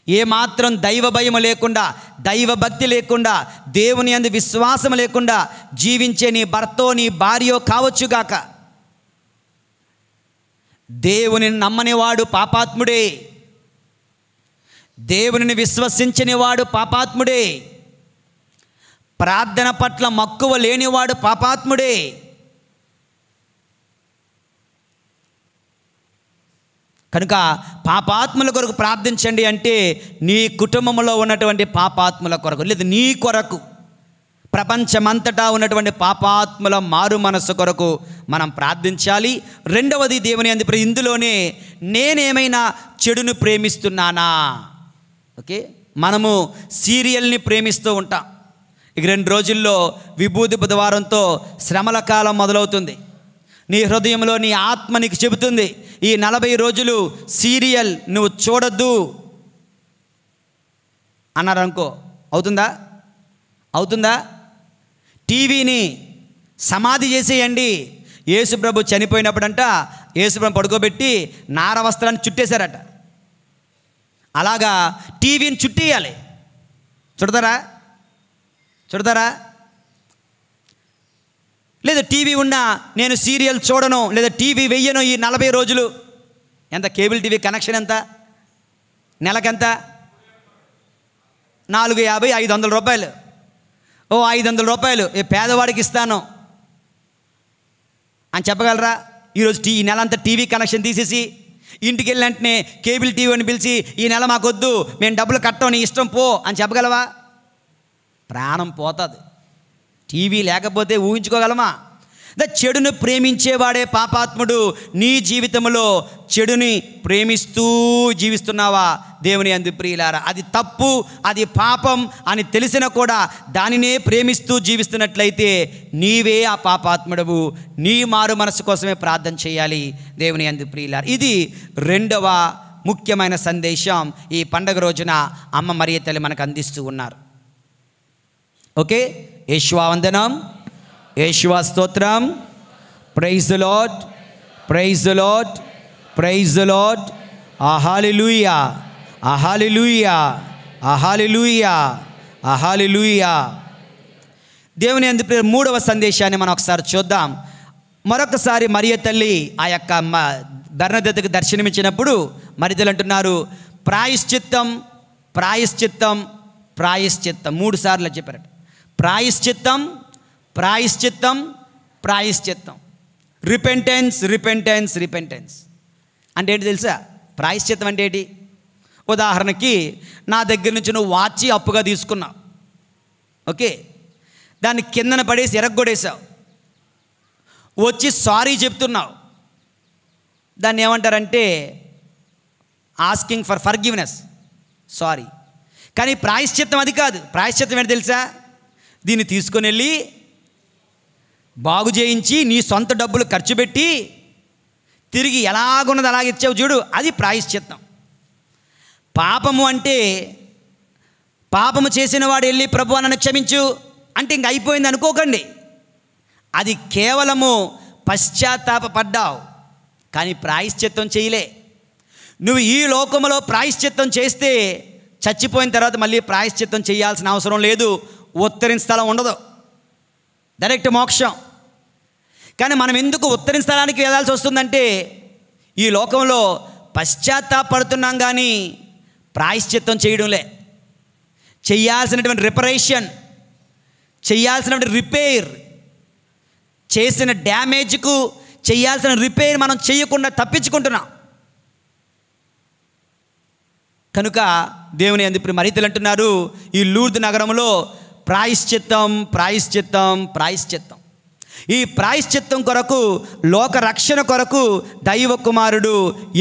A: ఏమాత్రం దైవ భయం లేకుండా, దైవ భక్తి లేకుండా, దేవుని యందు విశ్వాసం లేకుండా జీవించే నీ భర్తో నీ భార్యో కావచ్చుగాక. దేవుని నమ్మనివాడు పాపాత్ముడే, దేవునిని విశ్వసించని వాడు పాపాత్ముడే, ప్రార్థన పట్ల మక్కువ లేనివాడు పాపాత్ముడే. కనుక పాపాత్ముల కొరకు ప్రార్థించండి అంటే నీ కుటుంబంలో ఉన్నటువంటి పాపాత్ముల కొరకు, లేదు నీ కొరకు, ప్రపంచమంతటా ఉన్నటువంటి పాపాత్ముల మారు మనస్సు కొరకు మనం ప్రార్థించాలి. రెండవది దేవుని యందు ఇందులోనే నేనేమైనా చెడును ప్రేమిస్తున్నానా? ఓకే, మనము సీరియల్ని ప్రేమిస్తూ ఉంటాం. ఇక 2 రోజుల్లో విభూతి బుధవారంతో శ్రమల కాలం మొదలవుతుంది. నీ హృదయంలో నీ ఆత్మ నీకు చెబుతుంది, ఈ 40 రోజులు సీరియల్ నువ్వు చూడొద్దు అన్నారనుకో, అవుతుందా? టీవీని సమాధి చేసేయండి. యేసుప్రభు చనిపోయినప్పుడంట యేసుప్రభు పడుకోబెట్టి నార వస్త్రాన్ని చుట్టేశారట. అలాగా టీవీని చుట్టేయాలి. చుడతారా? లేదా టీవీ ఉన్నా నేను సీరియల్ చూడను, లేదా టీవీ వెయ్యను ఈ 40 రోజులు. ఎంత కేబుల్ టీవీ కనెక్షన్ ఎంత? నెలకెంత? 450, 500 రూపాయలు. 500 రూపాయలు ఏ పేదవాడికి ఇస్తాను అని చెప్పగలరా? ఈరోజు ఈ నెల అంతా టీవీ కనెక్షన్ తీసేసి ఇంటికి వెళ్ళి వెంటనే కేబుల్ టీవీ అని పిలిచి, ఈ నెల మాకొద్దు, మేము డబ్బులు కట్టం, నీ ఇష్టం పో అని చెప్పగలవా? ప్రాణం పోతుంది. టీవీ లేకపోతే ఊహించుకోగలమా? చెడును ప్రేమించేవాడే పాపాత్ముడు. నీ జీవితంలో చెడుని ప్రేమిస్తూ జీవిస్తున్నావా? దేవుని యందు ప్రియులారా, అది తప్పు, అది పాపం అని తెలిసినా కూడా దానినే ప్రేమిస్తూ జీవిస్తున్నట్లయితే నీవే ఆ పాపాత్ముడవు. నీ మారు మనసు కోసమే ప్రార్థన చేయాలి దేవుని యందు ప్రియులారా. ఇది రెండవ ముఖ్యమైన సందేశం ఈ పండగ రోజున అమ్మ మరియ తల్లి మనకు అందిస్తూ ఉన్నారు. ఓకే, యేషువా వందనం, యేషువా స్తోత్రం. Praise the Lord, praise the Lord, praise the Lord. Hallelujah, hallelujah, hallelujah, hallelujah. దేవుని యందు ప్రియ మూడవ సందేశాన్ని మనం ఒకసారి చూద్దాం. మరొకసారి మరియ తల్లి ఆ యొక్క బెర్నదెద్దకు దర్శనమిచ్చినప్పుడు మరియ తల్లి అంటున్నారు, ప్రాయశ్చిత్తం, ప్రాయశ్చిత్తం, ప్రాయశ్చిత్తం. 3 సార్లు చెప్పారట. ప్రాయశ్చిత్తం, ప్రాయశ్చిత్తం, ప్రాయశ్చిత్తం. రిపెంటెన్స్, రిపెంటెన్స్, రిపెంటెన్స్ అంటే ఏంటి తెలుసా? ప్రాయశ్చిత్తం అంటే ఏంటి? ఉదాహరణకి నా దగ్గర నుంచి నువ్వు వాచి అప్పుగా తీసుకున్నావు. ఓకే, దాన్ని కిందన పడేసి ఎరగొడేసావు, వచ్చి సారీ చెప్తున్నావు. దాన్ని ఏమంటారంటే ఆస్కింగ్ ఫర్ ఫర్గివ్నెస్, సారీ. కానీ ప్రాయశ్చిత్తం అది కాదు. ప్రాయశ్చిత్తం ఏంటి తెలుసా? దీన్ని తీసుకొని వెళ్ళి బాగు చేయించి నీ సొంత డబ్బులు ఖర్చు పెట్టి తిరిగి ఎలాగున్నది అలాగే ఇచ్చావు చూడు, అది ప్రాయశ్చిత్తం. పాపము అంటే, పాపము చేసిన వాడు వెళ్ళి ప్రభువా నన్ను క్షమించు అంటే ఇంక అయిపోయింది అనుకోకండి. అది కేవలము పశ్చాత్తాపడ్డావు, కానీ ప్రాయశ్చిత్తం చేయలే. నువ్వు ఈ లోకములో ప్రాయశ్చిత్తం చేస్తే చచ్చిపోయిన తర్వాత మళ్ళీ ప్రాయశ్చిత్తం చేయాల్సిన అవసరం లేదు, ఉత్తరిన స్థలం ఉండదు, డైరెక్ట్ మోక్షం. కానీ మనం ఎందుకు ఉత్తరిన స్థలానికి వెళ్ళాల్సి వస్తుందంటే ఈ లోకంలో పశ్చాత్తాపడుతున్నాం కానీ ప్రాయశ్చిత్తం చేయడంలే. చేయాల్సినటువంటి రిపరేషన్, చేయాల్సినటువంటి రిపేర్, చేసిన డ్యామేజ్కు చేయాల్సిన రిపేర్ మనం చేయకుండా తప్పించుకుంటున్నాం. కనుక దేవుని యందు మరీతులు అంటున్నారు, ఈ లూర్దు నగరంలో ప్రాయశ్చిత్తం ప్రాయశ్చిత్తం ప్రాయశ్చిత్తం. ఈ ప్రాయశ్చిత్తం కొరకు, లోక రక్షణ కొరకు దైవ కుమారుడు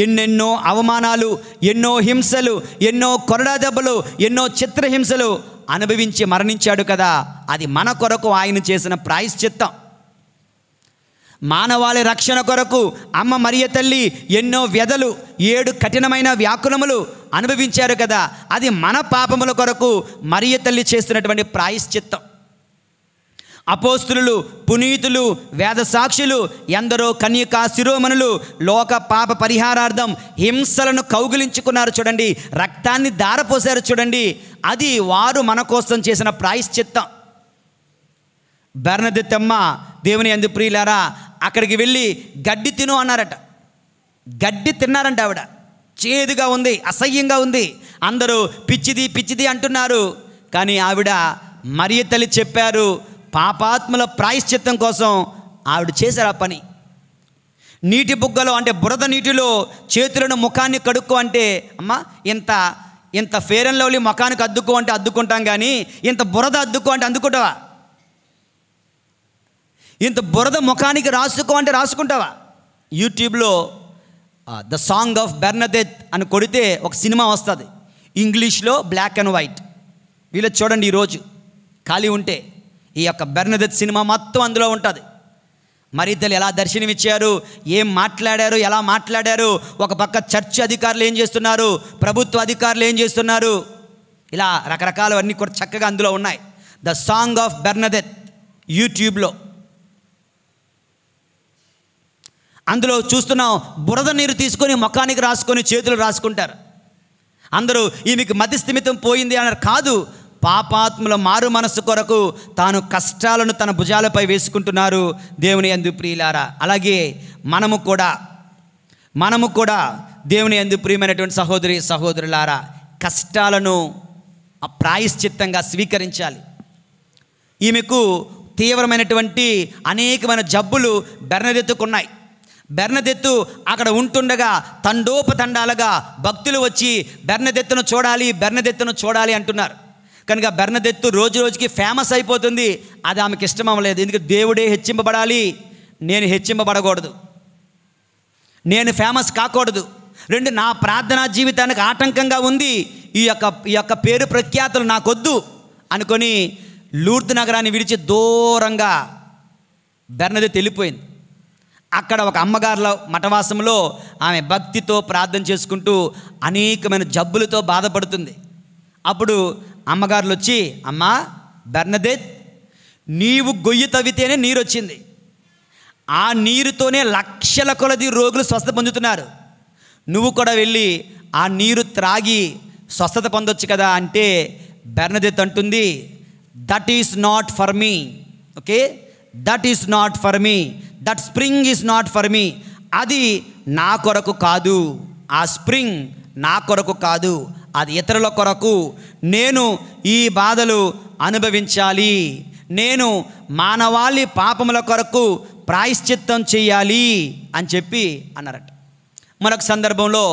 A: ఎన్నెన్నో అవమానాలు, ఎన్నో హింసలు, ఎన్నో కొరడా దెబ్బలు, ఎన్నో చిత్రహింసలు అనుభవించి మరణించాడు కదా. అది మన కొరకు ఆయన చేసిన ప్రాయశ్చిత్తం. మానవాళి రక్షణ కొరకు అమ్మ మరియ తల్లి ఎన్నో వ్యధలు, 7 కఠినమైన వ్యాకులములు అనుభవించారు కదా. అది మన పాపముల కొరకు మరియ తల్లి చేస్తున్నటువంటి ప్రాయశ్చిత్తం. అపోస్తులు, పునీతులు, వేద సాక్షులు, ఎందరో కన్యకా శిరోమణులు లోక పాప పరిహారార్థం హింసలను కౌగిలించుకున్నారు చూడండి, రక్తాన్ని ధారపోసారు చూడండి. అది వారు మన కోసం చేసిన ప్రాయశ్చిత్తం. బెర్నదెత్ అమ్మ దేవుని యందు ప్రియులారా అక్కడికి వెళ్ళి గడ్డి తిను అన్నారట. గడ్డి తిన్నారంట. ఆవిడ చేదుగా ఉంది, అసహ్యంగా ఉంది, అందరూ పిచ్చిది పిచ్చిది అంటున్నారు. కానీ ఆవిడ మరియ తల్లి చెప్పారు, పాపాత్ముల ప్రాయశ్చిత్తం కోసం ఆవిడ చేశారు ఆ పని. నీటి బుగ్గలో అంటే బురద నీటిలో చేతులను ముఖాన్ని కడుక్కో అంటే, అమ్మ ఇంత ఫేర్ అండ్ లవ్లీ ముఖానికి అద్దుకో అంటే అద్దుకుంటాం, కానీ ఇంత బురద అద్దుకో అంటే అందుకుంటావా? ఇంత బురద ముఖానికి రాసుకో అంటే రాసుకుంటావా? యూట్యూబ్లో ద సాంగ్ ఆఫ్ బెర్నదెత్ అని కొడితే ఒక సినిమా వస్తుంది, ఇంగ్లీష్లో బ్లాక్ అండ్ వైట్. వీళ్ళు చూడండి, ఈరోజు ఖాళీ ఉంటే ఈ యొక్క బెర్నదెత్ సినిమా మొత్తం అందులో ఉంటుంది. మరీతలు ఎలా దర్శనమిచ్చారు, ఏం మాట్లాడారు, ఎలా మాట్లాడారు, ఒక పక్క చర్చ్ అధికారులు ఏం చేస్తున్నారు, ప్రభుత్వ అధికారులు ఏం చేస్తున్నారు, ఇలా రకరకాలవన్నీ కూడా చక్కగా అందులో ఉన్నాయి. ద సాంగ్ ఆఫ్ బెర్నదెత్ యూట్యూబ్లో అందులో చూస్తున్నాం. బురద నీరు తీసుకొని ముఖానికి రాసుకొని చేతులు రాసుకుంటారు. అందరూ ఈమెకి మతిస్థిమితం పోయింది అన్నారు. కాదు, పాపాత్ముల మారు మనస్సు కొరకు తాను కష్టాలను తన భుజాలపై వేసుకుంటున్నారు దేవుని యందు ప్రియులారా. అలాగే మనము కూడా దేవుని యందు ప్రియమైనటువంటి సహోదరి సహోదరులారా కష్టాలను ప్రాయశ్చిత్తంగా స్వీకరించాలి. ఈమెకు తీవ్రమైనటువంటి అనేకమైన జబ్బులు బెర్నదెత్తుకున్నాయి. బెర్నదెత్తు అక్కడ ఉంటుండగా తండోపతండాలుగా భక్తులు వచ్చి బెర్నదెత్తును చూడాలి అంటున్నారు. కనుక బెర్నదెత్తు రోజు రోజుకి ఫేమస్ అయిపోతుంది. అది ఆమెకి ఇష్టం అవ్వలేదు. ఎందుకంటే దేవుడే హెచ్చింపబడాలి, నేను హెచ్చింపబడకూడదు, నేను ఫేమస్ కాకూడదు. 2 నా ప్రార్థనా జీవితానికి ఆటంకంగా ఉంది, ఈ యొక్క పేరు ప్రఖ్యాతులు నాకొద్దు అనుకొని లూర్దు నగరాన్ని విడిచి దూరంగా బెర్నదెత్తు వెళ్ళిపోయింది. అక్కడ ఒక అమ్మగారుల మఠవాసంలో ఆమె భక్తితో ప్రార్థన చేసుకుంటూ అనేకమైన జబ్బులతో బాధపడుతుంది. అప్పుడు అమ్మగారులు వచ్చి, అమ్మా బెర్నదెత్, నీవు గొయ్యి తవ్వితేనే నీరు వచ్చింది, ఆ నీరుతోనే లక్షల కొలది రోగులు స్వస్థత పొందుతున్నారు, నువ్వు కూడా వెళ్ళి ఆ నీరు త్రాగి స్వస్థత పొందొచ్చు కదా అంటే బెర్నదెత్ అంటుంది, that is not for me. Okay, that is not for me, that spring is not for me. అది నా కొరకు కాదు, ఆ స్ప్రింగ్ నా కొరకు కాదు, అది ఇతరుల కొరకు. నేను ఈ బాధలు అనుభవించాలి, నేను మానవాళి పాపముల కొరకు ప్రాయశ్చిత్తం చేయాలి అని చెప్పి అన్నారట. మరొక సందర్భంలో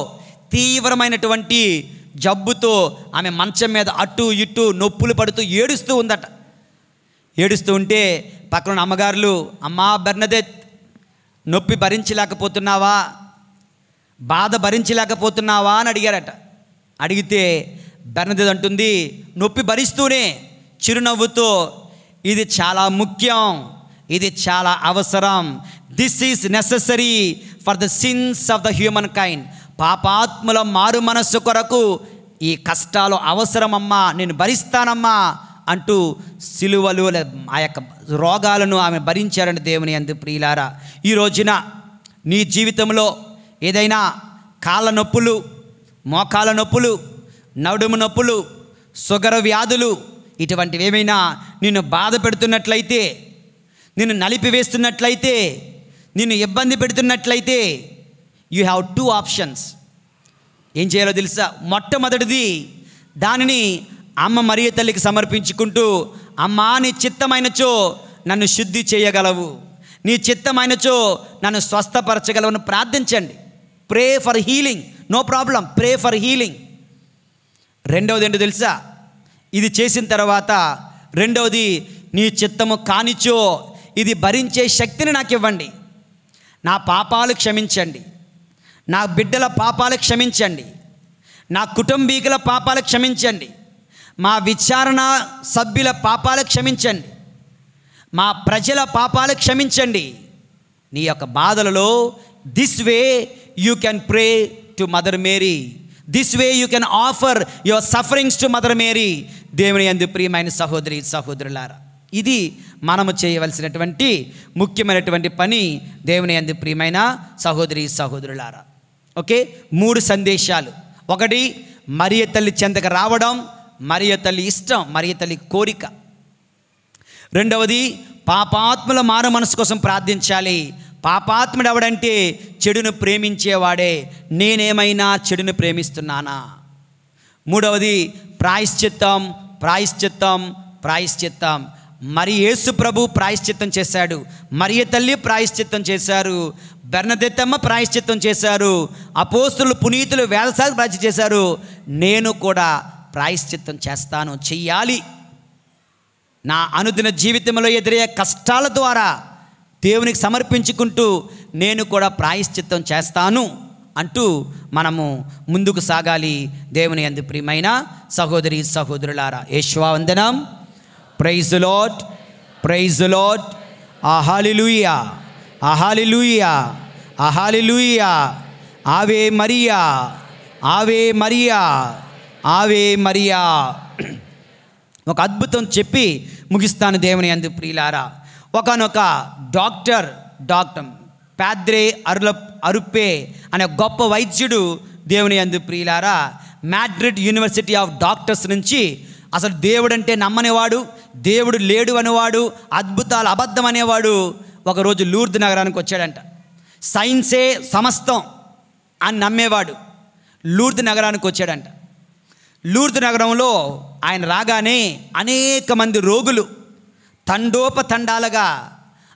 A: తీవ్రమైనటువంటి జబ్బుతో ఆమె మంచం మీద అటు ఇటు నొప్పులు పడుతూ ఏడుస్తూ ఉందట. ఏడుస్తూ ఉంటే పక్కన అమ్మగారులు, అమ్మా బెర్నదెత్, నొప్పి భరించలేకపోతున్నావా, బాధ భరించలేకపోతున్నావా అని అడిగారట. అడిగితే బెర్నదెత్ అంటుంది, నొప్పి భరిస్తూనే చిరునవ్వుతో, ఇది చాలా ముఖ్యం, ఇది చాలా అవసరం, this is necessary for the sins of the humankind. పాపాత్ముల మారు మనస్సు కొరకు ఈ కష్టాలు అవసరమమ్మా, నేను భరిస్తానమ్మా అంటూ సిలువలు ఆ యొక్క రోగాలను ఆమె భరించారంటే దేవుని యందు ప్రియులారా. ఈ రోజున నీ జీవితంలో ఏదైనా కాళ్ళ నొప్పులు, మోకాళ్ళ నొప్పులు, నడుము నొప్పులు, షుగర్ వ్యాధులు ఇటువంటివి ఏమైనా నిన్ను బాధ పెడుతున్నట్లయితే, నిన్ను నలిపివేస్తున్నట్లయితే, నిన్ను ఇబ్బంది పెడుతున్నట్లయితే యూ హ్యావ్ 2 ఆప్షన్స్. ఏం చేయాలో తెలుసా? మొట్టమొదటిది, దానిని అమ్మ మరియ తల్లికి సమర్పించుకుంటూ, అమ్మా నీ చిత్తమైనచో నన్ను శుద్ధి చేయగలవు, నీ చిత్తమైనచో నన్ను స్వస్థపరచగలవని ప్రార్థించండి. Pray for healing, no problem, pray for healing. రెండవది ఏంటో తెలుసా? ఇది చేసిన తర్వాత రెండవది, నీ చిత్తము కానిచో ఇది భరించే శక్తిని నాకు ఇవ్వండి, నా పాపాలు క్షమించండి, నా బిడ్డల పాపాలు క్షమించండి, నా కుటుంబీకుల పాపాలు క్షమించండి, మా విచారణ సభ్యుల పాపాలు క్షమించండి, మా ప్రజల పాపాలు క్షమించండి. నీ యొక్క బాధలలో this way you can pray to Mother Mary, this way you can offer your sufferings to Mother Mary. దేవుని యందు ప్రియమైన సహోదరి సహోదరులారా, ఇది మనము చేయవలసినటువంటి ముఖ్యమైనటువంటి పని. దేవుని యందు ప్రియమైన సహోదరి సహోదరులారా, ఓకే, 3 సందేశాలు. ఒకటి, మరియ తల్లి చెంతకు రావడం, మరియ తల్లి ఇష్టం, మరియ తల్లి కోరిక. రెండవది, పాపాత్ముల మారు మనసు కోసం ప్రార్థించాలి. పాపాత్ముడు ఎవడంటే చెడును ప్రేమించేవాడే. నేనేమైనా చెడును ప్రేమిస్తున్నానా? మూడవది, ప్రాయశ్చిత్తం, ప్రాయశ్చిత్తం, ప్రాయశ్చిత్తం. మరి యేసు ప్రభు ప్రాయశ్చిత్తం చేశాడు, మరియ తల్లి ప్రాయశ్చిత్తం చేశారు, బెర్నదెత్తమ్మ ప్రాయశ్చిత్తం చేశారు, అపోస్తులు పునీతులు వేదసారి ప్రాయశ్చిత్తం చేశారు. నేను కూడా ప్రాయశ్చిత్తం చేస్తాను, చెయ్యాలి. నా అనుదిన జీవితంలో ఎదురయ్యే కష్టాల ద్వారా దేవునికి సమర్పించుకుంటూ నేను కూడా ప్రాయశ్చిత్తం చేస్తాను అంటూ మనము ముందుకు సాగాలి. దేవుని యందు ప్రియమైన సహోదరి సహోదరులారా, యేషువందనం. Praise the Lord, praise the Lord. Hallelujah, hallelujah, hallelujah. Ave Maria, Ave Maria, Ave Maria. ఒక అద్భుతం చెప్పి ముగిస్తాను దేవుని యందు ప్రియులారా. ఒకనొక డాక్టర్ పాద్రే అరుప్పే అనే గొప్ప వైద్యుడు దేవుని యందు ప్రియులారా, మాడ్రిడ్ యూనివర్సిటీ ఆఫ్ డాక్టర్స్ నుంచి అసలు దేవుడు అంటే నమ్మనేవాడు, దేవుడు లేడు అనేవాడు, అద్భుతాలు అబద్ధం అనేవాడు, ఒకరోజు లూర్ద్ నగరానికి వచ్చాడంట. సైన్సే సమస్తం అని నమ్మేవాడు లూర్ద్ నగరానికి వచ్చాడంట. లూర్ద్ నగరంలో ఆయన రాగానే అనేక మంది రోగులు తండోపతండాలుగా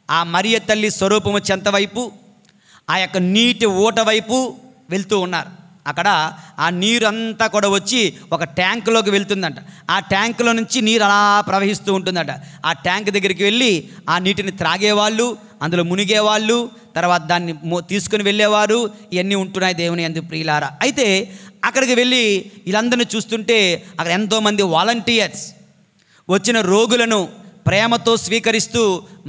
A: ఆ మరియ తల్లి స్వరూపము చెంత వైపు, ఆ యొక్క నీటి ఊట వైపు వెళ్తూ ఉన్నారు. అక్కడ ఆ నీరు అంతా కూడా వచ్చి ఒక ట్యాంకులోకి వెళ్తుందంట. ఆ ట్యాంకులో నుంచి నీరు అలా ప్రవహిస్తూ ఉంటుందట. ఆ ట్యాంక్ దగ్గరికి వెళ్ళి ఆ నీటిని త్రాగేవాళ్ళు, అందులో మునిగేవాళ్ళు, తర్వాత దాన్ని తీసుకుని వెళ్ళేవారు. ఇవన్నీ ఉంటున్నాయి దేవుని యందు ప్రియులారా. అయితే అక్కడికి వెళ్ళి వీళ్ళందరినీ చూస్తుంటే అక్కడ ఎంతోమంది వాలంటీర్స్ వచ్చిన రోగులను ప్రేమతో స్వీకరిస్తూ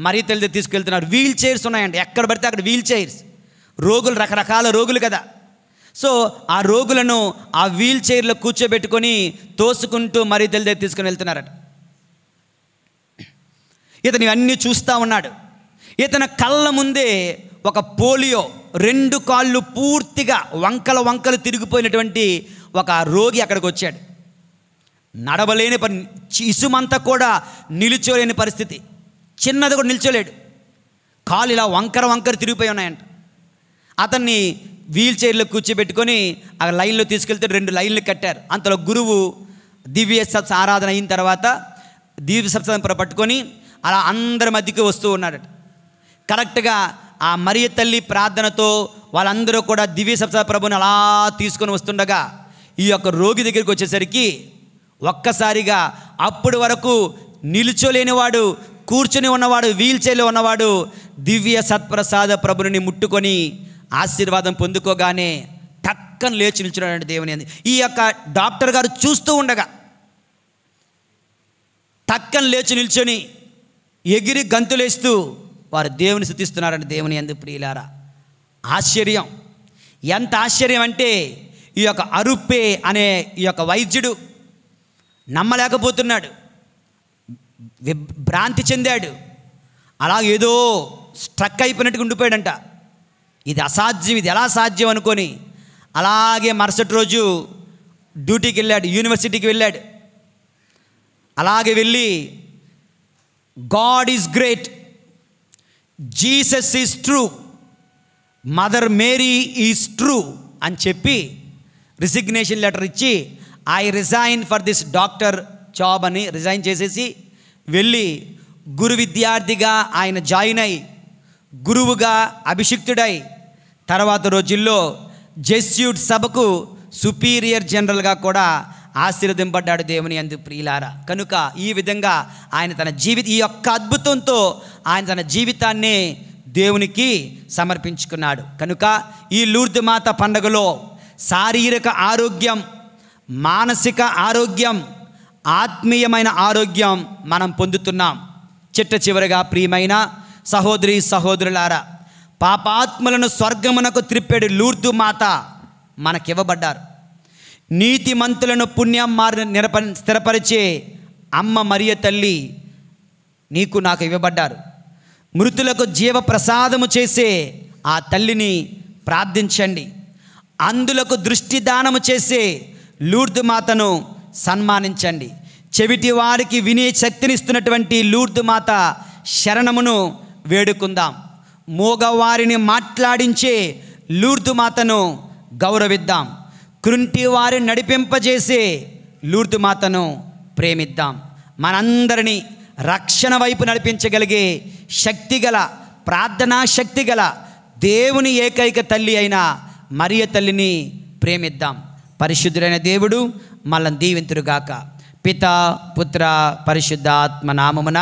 A: మరీ తల్లి తీసుకెళ్తున్నారు. వీల్ చైర్స్ ఉన్నాయండి, ఎక్కడ పడితే అక్కడ వీల్ చైర్స్. రోగులు రకరకాల రోగులు కదా. సో ఆ రోగులను ఆ వీల్ చైర్లో కూర్చోబెట్టుకొని తోసుకుంటూ మరీ తల్లి తీసుకుని వెళ్తున్నారట. ఇతను ఇవన్నీ చూస్తూ ఉన్నాడు. ఇతని కళ్ళ ముందే ఒక పోలియో 2 కాళ్ళు పూర్తిగా వంకలు తిరిగిపోయినటువంటి ఒక రోగి అక్కడికి వచ్చాడు. నడవలేని ఇసుమంతా కూడా నిలుచోలేని పరిస్థితి, చిన్నది కూడా నిల్చోలేడు. కాళ్ళు ఇలా వంకర తిరిగిపోయి ఉన్నాయంట. అతన్ని వీల్ చైర్లో కూర్చోబెట్టుకొని ఆ లైన్లో తీసుకెళ్తే 2 లైన్లు కట్టారు. అంతలో గురువు దివ్య సత్స ఆరాధన అయిన తర్వాత దివ్య సత్స పట్టుకొని అలా అందరి మధ్యకి వస్తూ ఉన్నాడట. కరెక్ట్గా ఆ మరియ తల్లి ప్రార్థనతో వాళ్ళందరూ కూడా దివ్య సత్స ప్రభుని అలా తీసుకొని వస్తుండగా ఈ యొక్క రోగి దగ్గరికి వచ్చేసరికి ఒక్కసారిగా అప్పటి వరకు నిలుచోలేనివాడు, కూర్చొని ఉన్నవాడు, వీల్ చైర్లో ఉన్నవాడు దివ్య సత్ప్రసాద ప్రభుని ముట్టుకొని ఆశీర్వాదం పొందుకోగానే టక్కన లేచి నిల్చున్నాడు దేవుని యందు. ఈ యొక్క డాక్టర్ గారు చూస్తూ ఉండగా టక్కన లేచి నిల్చొని ఎగిరి గంతులేస్తూ వారు దేవుని స్తుతిస్తున్నారంటే దేవుని యందు ప్రియులారా. ఆశ్చర్యం, ఎంత ఆశ్చర్యం అంటే ఈ యొక్క అరుప్పే అనే ఈ యొక్క వైద్యుడు నమ్మలేకపోతున్నాడు, భ్రాంతి చెందాడు. అలా ఏదో స్ట్రక్ అయిపోయినట్టుగా ఉండిపోయాడంట. ఇది అసాధ్యం, ఇది ఎలా సాధ్యం అనుకొని అలాగే మరుసటి రోజు డ్యూటీకి వెళ్ళాడు, యూనివర్సిటీకి వెళ్ళాడు. అలాగే వెళ్ళి God is great, Jesus is true, Mother Mary is true అని చెప్పి రిసిగ్నేషన్ లెటర్ ఇచ్చి I resign for this doctor job అని రిజైన్ చేసేసి వెళ్ళి గురు విద్యార్థిగా ఆయన జాయిన్ అయి గురువుగా అభిషిక్తుడై తర్వాత రోజుల్లో జెస్యూట్ సభకు సుపీరియర్ జనరల్గా కూడా ఆశీర్వదింపడ్డాడు దేవుని యందు ప్రియులారా. కనుక ఈ విధంగా ఆయన ఈ యొక్క అద్భుతంతో ఆయన తన జీవితాన్ని దేవునికి సమర్పించుకున్నాడు. కనుక ఈ లూర్దు మాత పండుగలో శారీరక ఆరోగ్యం, మానసిక ఆరోగ్యం, ఆత్మీయమైన ఆరోగ్యం మనం పొందుతున్నాం. చిట్ట చివరిగా ప్రియమైన సహోదరి సహోదరులారా, పాపాత్ములను స్వర్గమునకు త్రిప్పెడు లూర్దు మాత మనకివ్వబడ్డారు. నీతిమంతులను పుణ్యం స్థిరపరిచే అమ్మ మరియ తల్లి నీకు నాకు ఇవ్వబడ్డారు. మృతులకు జీవ ప్రసాదము చేసే ఆ తల్లిని ప్రార్థించండి. అందులకు దృష్టి దానము చేసే లూర్దు మాతను సన్మానించండి. చెవిటి వారికి వినే శక్తినిస్తున్నటువంటి లూర్దు మాత శరణమును వేడుకుందాం. మూగవారిని మాట్లాడించే లూర్దు మాతను గౌరవిద్దాం. కృంటి వారిని నడిపింపజేసే లూర్దు మాతను ప్రేమిద్దాం. మనందరినీ రక్షణ వైపు నడిపించగలిగే శక్తిగల, ప్రార్థనా శక్తిగల దేవుని ఏకైక తల్లి అయిన మరియ తల్లిని ప్రేమిద్దాం. పరిశుద్ధుడైన దేవుడు మనల్ని దీవింతురుగాక. పితా పుత్ర పరిశుద్ధాత్మ నామమున